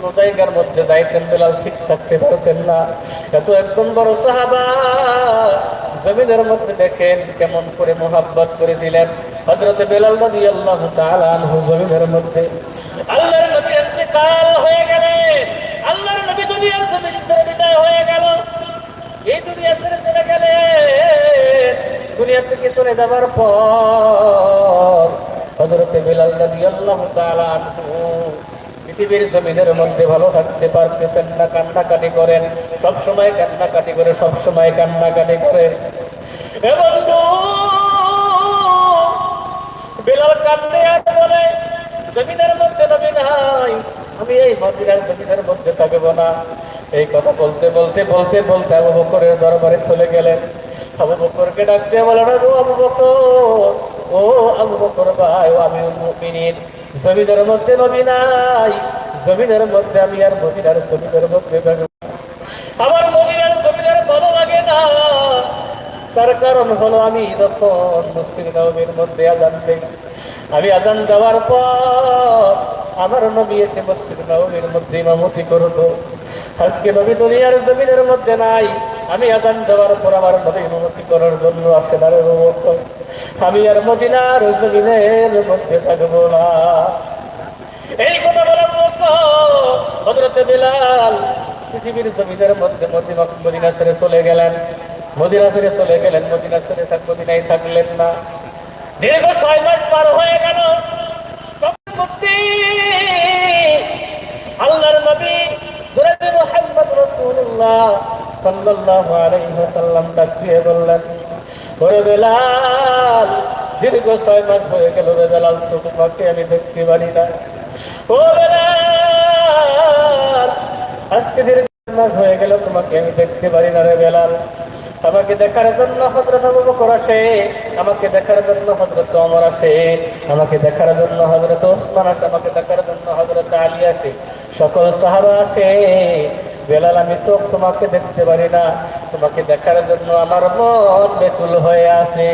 কোন জায়গার মধ্যে যাইতেন বেলাল ঠিক থাকতে পারতেন না। এত একদম বড় সাহাবা, জমিনের মধ্যে দেখেন কেমন করে মোহাব্বত করেছিলেন হযরত বেলাল রাদিয়াল্লাহু তাআলা আনহু। জমিনের মধ্যে আল্লাহর নবী ইন্তেকাল হয়ে গেলেন, আল্লাহর নবী দুনিয়ার জমিন ছেড়ে বিদায় হয়ে গেল, এই দুনিয়া ছেড়ে চলে গেলেন। দুনিয়া থেকে চলে যাবার পর হযরত বেলাল রাদিয়াল্লাহু তাআলা আনহু পৃথিবীর জমিনের মধ্যে ভালো থাকতে পারতেছেন না, কান্নাকাটি করেন, সব সময় কান্নাকাটি করে, সব সময় কান্নাকাটি করে। বন্ধু, বেলাল কাঁদতে আর বলে, জমিনের মধ্যে নবী নাই, আমি এই মদিনার জমিনের মধ্যে থাকবো না। এই কথা বলতে বলতে বলতে বলতে আবু বকরের দরবারে চলে গেলেন। আবু বকরকে ডাক দিয়ে বলেন, ও আবু বকর, ও আবু বকর ভাই, ও আমিরুল মুমিনিন, জমিনের মধ্যে নবী নাই, জমিনের মধ্যে আমি আর মদিনার জমিনের মধ্যে থাকবো। আমার মদিনার জমিনের ভালো লাগে না। তার কারণ হলো আমি যখন মসজিদ নববীর মধ্যে আযান দেই, আমি আযান দেওয়ার পর আমার নবী এসে মসজিদ নববীর মধ্যে ইমামতি করতো। আজকে নবী দুনিয়ার জমিনের মধ্যে নাই, আমি আযান দেওয়ার পর আমার নবী ইমামতি করার জন্য আসে না রে বকর, আমি আর মদিনার জমিনের মধ্যে থাকবো না। এই কথা বলে হযরত বেলাল পৃথিবীর জমিনের মধ্যে মদিনা ছেড়ে চলে গেলেন, মদিনা ছেড়ে চলে গেলেন, মদিনা ছেড়ে মদিনায় থাকলেন না। দীর্ঘ 6 মাস পার হয়ে গেল। আল্লাহর নবী জনাবে মুহাম্মদ রাসূলুল্লাহ সাল্লাল্লাহু আলাইহি ওয়াসাল্লাম ডাক দিয়ে বললেন, ওরে বেলাল, দীর্ঘ 6 মাস হয়ে গেল রে বেলাল, তোমাকে আমি দেখতে পারি না। ও বেলাল, আজকে দীর্ঘ 6 মাস হয়ে গেল, তোমাকে আমি দেখতে পারি না রে বেলাল। আমাকে দেখার জন্য হযরত আবু বকর আসে, আমাকে দেখার জন্য হযরত ওমর আসে, আমাকে দেখার জন্য হযরত ওসমান আসে, আমাকে দেখার জন্য হযরত আলী আসে, সকল সাহাবা আসে। বেলাল, আমি তো তোমাকে দেখতে পারি না, তোমাকে দেখার জন্য আমার মন ব্যাকুল হয়ে আছে।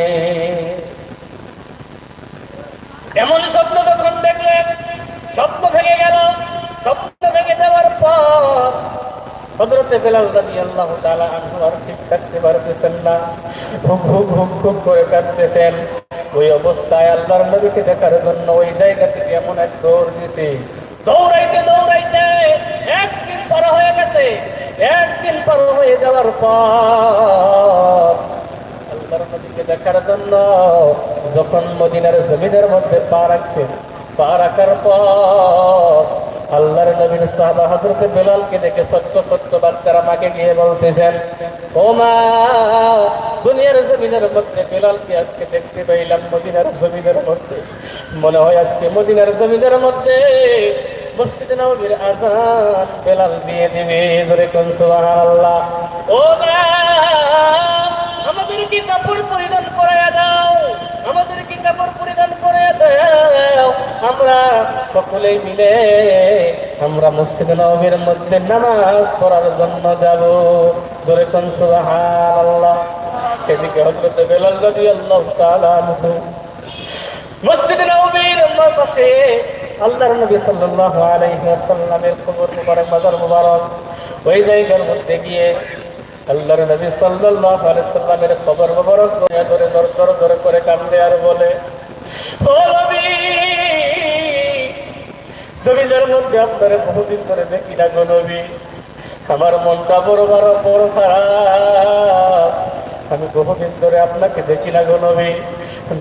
এমন স্বপ্ন যখন দেখলেন, স্বপ্ন ভেঙে গেল। স্বপ্ন ভেঙে যাওয়ার পর হযরত বেলাল রাদিয়াল্লাহু তাআলা আনহু আর ঠিক থাকতে পারতেছেন না, হুক হুক হুক হুক করে কাঁদতেছেন। ওই অবস্থায় আল্লাহর নবীকে দেখার জন্য ওই জায়গা থেকে এমন এক দৌড় দিছে, দৌড়াইতে দৌড়াইতে একদিন পার হয়ে গেছে। একদিন পার হয়ে যাওয়ার পর আল্লাহর নবীকে দেখার জন্য যখন মদিনার জমিনের মধ্যে পা রাখছেন, পা রাখার পর আল্লাহর নবীর সাহাবা হযরত বেলালকে দেখে সত্য সত্য বাচ্চারা মাকে গিয়ে বলতেছেন, ও মা, দুনিয়ার জমিনের মধ্যে বেলালকে আজকে দেখতে পাইলাম মদিনার জমিনের মধ্যে, মনে হয় আজকে মদিনার জমিনের মধ্যে মসজিদে নববীর আযান বেলাল দিয়ে দিবে। ধরে কোন সুবহানাল্লাহ। ও মা, আমাদের কি কাপড় পরিধান করাইয়া দাও, আমাদের কি কাপড় পরিধান করাইয়া দাও, আমরা সকলেই মিলে আমরা মসজিদে নববীর মধ্যে নামাজ পড়ার জন্য যাব। জোরে কোন সুবহানাল্লাহ। এদিকে হযরত বেলাল রাদিয়াল্লাহু তাআলা আনহু মসজিদে নববীর পাশে আল্লাহর নবী সাল্লাল্লাহু আলাইহি ওয়াসাল্লামের কবর মুবারক, মাজার মুবারক, ওই জায়গার মধ্যে গিয়ে আল্লাহর নবী সাল্লাল্লাহু আলাইহি ওয়াসাল্লামের কবর মুবারক ধরে ধরে ধরে করে কাঁদে আর বলে, ও নবী, জমিনের মধ্যে আপনারে বহুদিন ধরে দেখি না গো নবী, আমার মনটা বড় বড় খারাপ, আমি বহুদিন ধরে আপনাকে দেখি না গো নবী,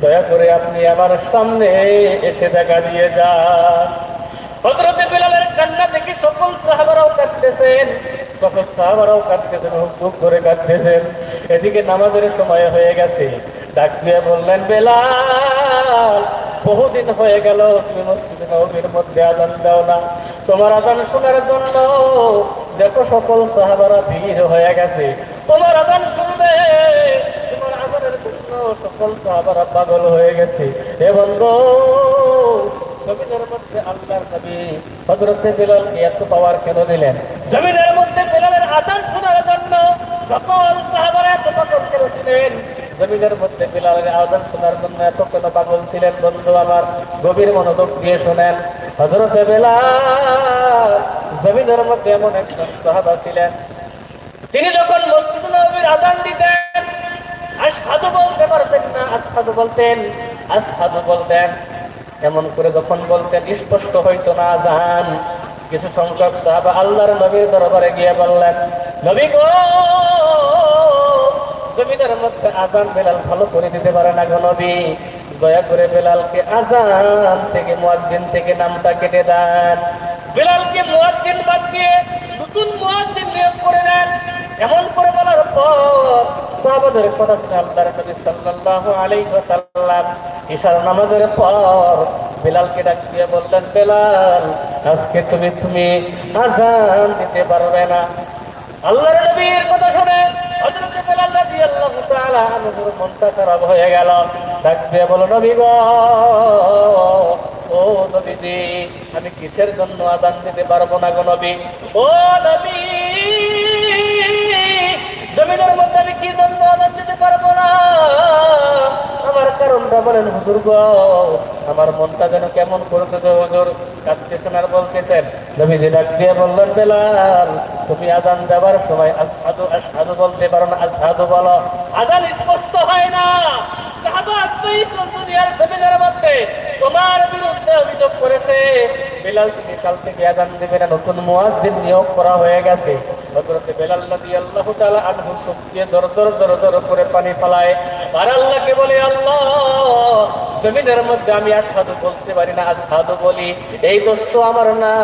দয়া করে আপনি আমার সামনে এসে দেখা দিয়ে যান। হযরত বেলালের কান্না দেখে সকল সাহাবারাও কাঁদতেছেন, সকল সাহাবারাও কাঁদতেছেন, হুক করে কাঁদতেছেন। এদিকে নামাজের সময় হয়ে গেছে। ডাক দিয়ে বললেন, বেলাল, বহুদিন হয়ে গেল তুমি মসজিদে নববীর মধ্যে আযান দাও না, তোমার আযান শোনার জন্য দেখো সকল সাহাবারা ভিড় হয়ে গেছে, তোমার আযান শুনবে, তোমার আযানের জন্য সকল সাহাবারা পাগল হয়ে গেছে। হে বন্ধু, জমিনের মধ্যে আল্লাহর নবী হযরত বেলালকে এত পাওয়ার কেন দিলেন? জমিনের মধ্যে বেলালের আযান শোনার জন্য সকল সাহাবারা এত পাগল কেন ছিলেন? জমিনের মধ্যে বেলালের আযান শোনার জন্য এত কেন পাগল ছিলেন? বন্ধু আমার, গভীর মনোযোগ দিয়ে শোনেন। হযরত বেলাল জমিনের মধ্যে এমন একজন সাহাবা ছিলেন, তিনি যখন মসজিদ নববীর আযান দিতেন আশহাদু বলতে পারতেন না, আশহাদু বলতেন, আশহাদু বলতেন, এমন করে যখন বলতেন স্পষ্ট হইতো না আযান। কিছু সংখ্যক সাহাবা আল্লাহর নবীর দরবারে গিয়ে বললেন, নবী গো, জমিনের মধ্যে আযান বেলাল ভালো করে দিতে পারে না গো নবী, দয়া করে বেলালকে আযান থেকে মুয়াজ্জিন থেকে নামটা কেটে দেন, বেলালকে মুয়াজ্জিন বাদ দিয়ে নতুন মুয়াজ্জিন নিয়োগ করে দেন। এমন করে বলার পর সাহাবাদের কথা শুনে আল্লাহর নবী সাল্লাল্লাহু আলাইহি ওয়াসাল্লাম ইশার নামাজের পর বেলালকে ডাক দিয়ে বললেন, বেলাল আজকে তুমি আযান দিতে পারবে না। আল্লাহর নবীর কথা শুনে হযরত বেলাল রাদিয়াল্লাহু তাআলা আনহুর মনটা খারাপ হয়ে গেল। ডাক দিয়ে বলল, নবী গো, ও নবীজি, আমি কিসের জন্য আযান দিতে পারবো না গো নবী? ও নবী, জমিনের মধ্যে আমি কি জন্য আযান দিতে পারবো না? আমার কারণটা বলেন হুজুর গো, আমার মনটা যেন কেমন করতেছে হুজুর। কাঁদতেছেন আর বলতেছেন। নবীজি ডাক দিয়ে বললেন, বেলাল তুমি আযান দেওয়ার সময় আশহাদু আশহাদু বলতে পারো না, আশহাদু বলো। আযান স্পষ্ট হয় না। সাহাবা আপনি দুনিয়ার জমিনের মধ্যে তোমার বিরুদ্ধে অভিযোগ করেছে, বেলাল তুমি কাল থেকে আযান দেবে না, নতুন মুয়াজ্জিন নিয়োগ করা হয়ে গেছে। হযরত বেলাল রাদিয়াল্লাহু তাআলা আনহু চোখ দিয়ে দর দর করে পানি ফেলায় আর আল্লাহকে বলে, আল্লাহ জমিনের মধ্যে আমি আশহাদু বলতে পারি না, আশহাদু বলি, এই দোষ তো আমার না,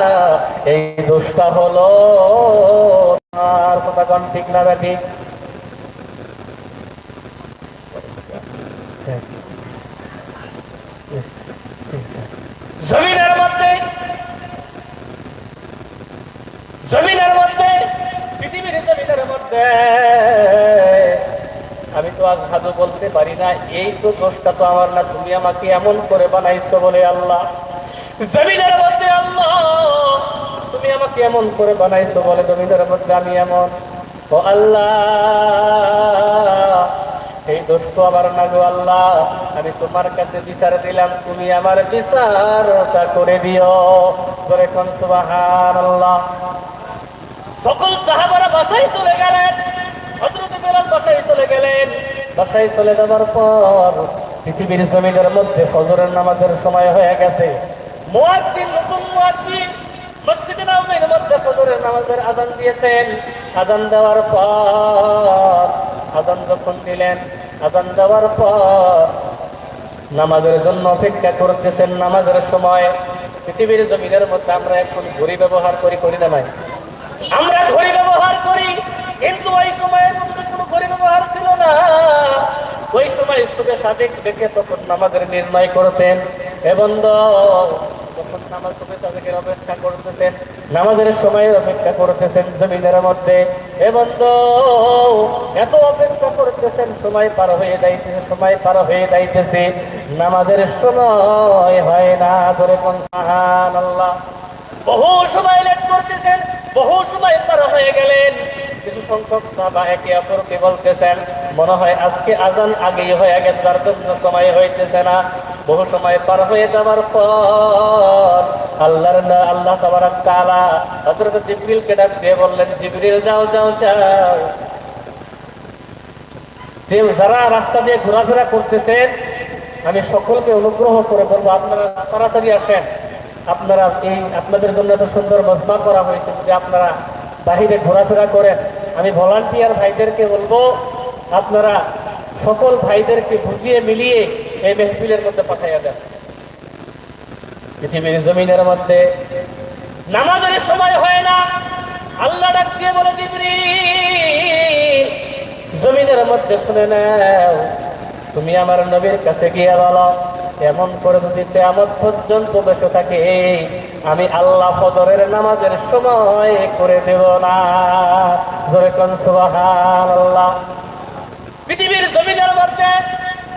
এই দোষটা হলো আর কথা কোন ঠিক না ব্যাটি? জমিনের মধ্যে পৃথিবীর জমিনের মধ্যে আমি তো আশহাদু বলতে পারি না, এই তো দোষটা তো আমার না, তুমি আমাকে এমন করে বানাইছো বলে আল্লাহ। জমিনের মধ্যে আল্লাহ তুমি আমাকে এমন করে বানাইছো বলে জমিনের মধ্যে আমি এমন। ও আল্লাহ, এই দোষ তো আমার না গো আল্লাহ, আমি তোমার কাছে বিচার দিলাম, তুমি আমার বিচারটা করে দিও। করে কোন সুবহানাল্লাহ। সকল সাহাবারা বাসায় চলে গেলেন, হযরত বেলাল বাসায় চলে গেলেন। বাসায় চলে যাবার পর পৃথিবীর জমিনের মধ্যে ফজরের নামাজের সময় হয়ে গেছে। মুয়াজ্জিন, নতুন মুয়াজ্জিন মসজিদে নববীর মধ্যে ফজরের নামাজের আযান দিয়েছেন। আযান দেওয়ার পর, আযান যখন দিলেন, আযান দেওয়ার পর নামাজের জন্য অপেক্ষা করতেছেন। নামাজের সময় পৃথিবীর জমিনের মধ্যে আমরা এখন ঘড়ি ব্যবহার করি না ভাই? আমরা ঘড়ি ব্যবহার করি, কিন্তু ওই সময়ের মধ্যে কোনো ঘড়ি ব্যবহার ছিল না। ওই সময় সুবে সাদিক দেখে তখন নামাজের নির্ণয় করতেন। এবং যখন নামাজ সুবে সাদিকের অপেক্ষা করতেছেন, নামাজের সময়ের অপেক্ষা করতেছেন জমিনের মধ্যে, এবং এত অপেক্ষা করতেছেন, সময় পার হয়ে যাইতেছে, সময় পার হয়ে যাইতেছে, নামাজের সময় হয় না। ধরে কোন সুবহানাল্লাহ। বহু সময় লেট করতেছেন, বহু সময় পার হয়ে গেলেন। কিছু সংখ্যক সাহাবা একে অপরকে বলতেছেন, মনে হয় আজকে আযান আগেই হয়ে গেছে, তার জন্য সময় হইতেছে না। বহু সময় পার হয়ে যাওয়ার পর আল্লাহ তাবারাক তাআলা হযরত জিবরিলকে ডাক দিয়ে বললেন, জিবরিল যাও যাও যাও, যে যারা রাস্তা দিয়ে ঘোরাফেরা করতেছেন আমি সকলকে অনুগ্রহ করে বলবো, আপনারা তাড়াতাড়ি আসেন। আপনারা আপনাদের জন্য এত সুন্দর মজমা করা হয়েছে, যদি আপনারা বাহিরে ঘোরাফেরা করেন, আমি ভলান্টিয়ার ভাইদেরকে বলবো আপনারা সকল ভাইদেরকে বুঝিয়ে মিলিয়ে এই মেহফিলের মধ্যে পাঠাইয়া দেন। পৃথিবীর জমিনের মধ্যে নামাজের সময় হয় না। আল্লাহ ডাক দিয়ে বলে, জিবরিল জমিনের মধ্যে শুনে নাও, তুমি আমার নবীর কাছে গিয়ে বলো, এমন করে যদি কিয়ামত পর্যন্ত বসে থাকে, আমি আল্লাহ ফজরের নামাজের সময় করে দেব না। জোরে কোন সুবহানাল্লাহ। পৃথিবীর জমিনের মধ্যে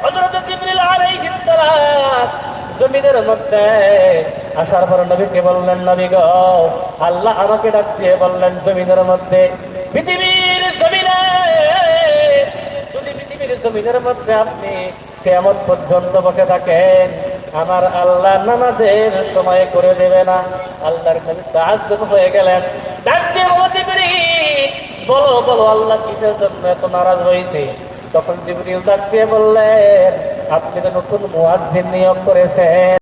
হযরত জিবরিল আলাইহিস সালাম জমিনের মধ্যে আসার পর নবীকে বললেন, নবী গো, আল্লাহ আমাকে ডাক দিয়ে বললেন, জমিনের মধ্যে পৃথিবীর জমিনে যদি পৃথিবীর জমিনের মধ্যে আপনি কিয়ামত পর্যন্ত বসে থাকেন, আমার আল্লাহ নামাজের সময় করে দেবে না। আল্লাহর নবী তাআজ্জুব হয়ে গেলেন, ডাক দিয়ে বলল, জিবরিল বলো বলো আল্লাহ কিসের জন্য এত নারাজ হয়েছে? তখন জিবরিল ডাক দিয়ে বললেন, আপনি তো নতুন মুয়াজ্জিন নিয়োগ করেছেন।